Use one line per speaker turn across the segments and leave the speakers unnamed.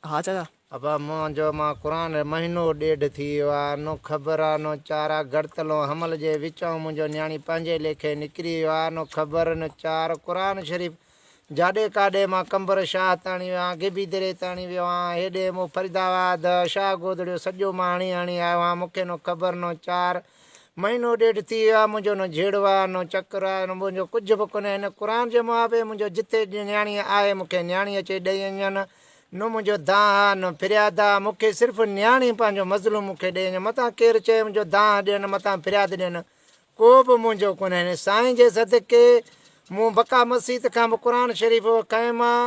हा चाचा।
अब मुंहिंजो मां क़ुरान महीनो ॾेढ थी वियो आहे, नो ख़बर आहे नो चारा गड़तलो हमल जे विचों मुंहिंजो न्याणी पंहिंजे लेखे निकिरी वियो आहे, नो ख़बर न चार क़ुरान शरीफ़ जाॾे काॾे मां कंबर शाह ताणी वियो आहियां, गिबी दरे ताणी वियो आहियां, हेॾे मूं फरीदाबाद शाह गोदड़ियो सॼो मां हणी हणी आयो आहियां, मूंखे नो ख़बर नो चार महीनो ॾेढ थी वियो आहे, मुंहिंजो न झेड़ो आहे नो चकर आहे, मुंहिंजो कुझु बि कोन्हे। हिन क़ुरान जे मुआबे मुंहिंजो जिथे न्याणी आहे मूंखे न्याणी अचे ॾेई वञनि, न मुंहिंजो दाह आहे न फ़रियाद आहे, मूंखे सिर्फ़ु न्याणी पंहिंजो मज़लूम मूंखे ॾेई वञे, मथां केरु चए मुंहिंजो दाह ॾियनि मथां फ़रियाद ॾियनि, को बि मुंहिंजो कोन्हे। हिन साईं जे सदके मूं बका मस्जिद खां बि क़ुरान शरीफ़ खंयो मां,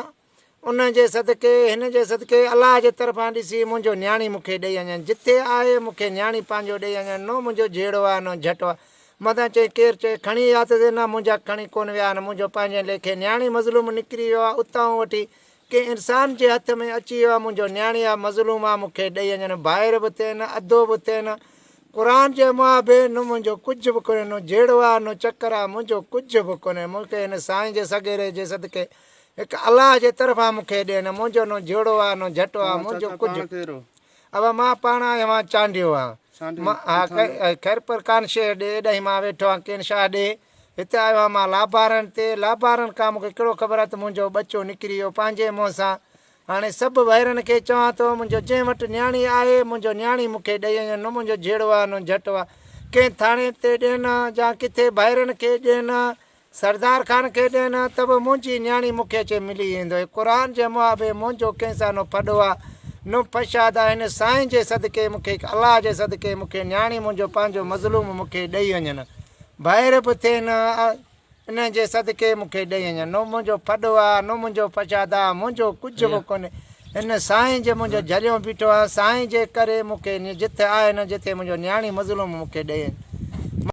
उन जे सदके हिन जे सदके अलाह जे तरफ़ां ॾिसी मुंहिंजो न्याणी मूंखे ॾेई वञनि, जिथे आहे मूंखे न्याणी पंहिंजो ॾेई वञनि, न मुंहिंजो झेड़ो आहे न झटो आहे। मथां चई केरु चए खणी विया त न मुंहिंजा खणी कोन विया, न मुंहिंजो पंहिंजे लेखे न्याणी मज़लूम निकिरी वियो आहे, उतां वठी कंहिं इंसान जे हथ में अची वियो आहे, मुंहिंजो न्याणी आहे मज़लूम आहे, मूंखे ॾेई वञनि, ॿाहिरि बि थियनि अधो बि थियनि, क़ुरान जे मुआबे न मुंहिंजो कुझु बि कोन्हे, न झेड़ो आहे न चकर आहे, मुंहिंजो कुझु बि कोन्हे। मूंखे हिन साईं जे सगेरे जे सदके हिकु अलाह जे तरफ़ां मूंखे ॾियनि, मुंहिंजो न झेड़ो आहे न झटो आहे, मुंहिंजो कुझु। अब मां पाण आहियां मां चांडियो आहियां, मां हा खैरपुर कान शहर ॾे हेॾां मां वेठो आहियां किनशाह ॾे, हिते आयो आहियां मां लाभारनि ते। लाभारनि खां मूंखे कहिड़ो ख़बर आहे त मुंहिंजो बचो निकिरी वियो पंहिंजे मुंहं सां। हाणे सभु भाइरनि खे चवां थो मुंहिंजो जंहिं वटि न्याणी आहे मुंहिंजो न्याणी मूंखे ॾेई वञे, न मुंहिंजो झेड़ो आहे न झटो आहे, कंहिं थाणे ते ॾियनि या किथे भाइरनि खे ॾियनि, सरदार ख़ान खे ॾियनि, त बि मुंहिंजी न्याणी मूंखे अचे मिली वेंदो। क़ुरान जे मुआबे मुंहिंजो कंहिंसां न फॾो आहे न फशाद आहे। हिन साईं जे सदके मूंखे अलाह जे सदके मूंखे न्याणी मुंहिंजो पंहिंजो मज़लूम मूंखे ॾेई वञनि, ॿाहिरि बि थियनि, इन जे सदके मूंखे ॾेई वञनि, न मुंहिंजो फॾो आहे न मुंहिंजो फशाद आहे, मुंहिंजो कुझु बि कोन्हे। हिन साईं जे मुंहिंजो झलियो बीठो आहे, साईं जे करे मूंखे जिथे आहे न जिथे मुंहिंजो न्याणी मज़लूम मूंखे ॾे।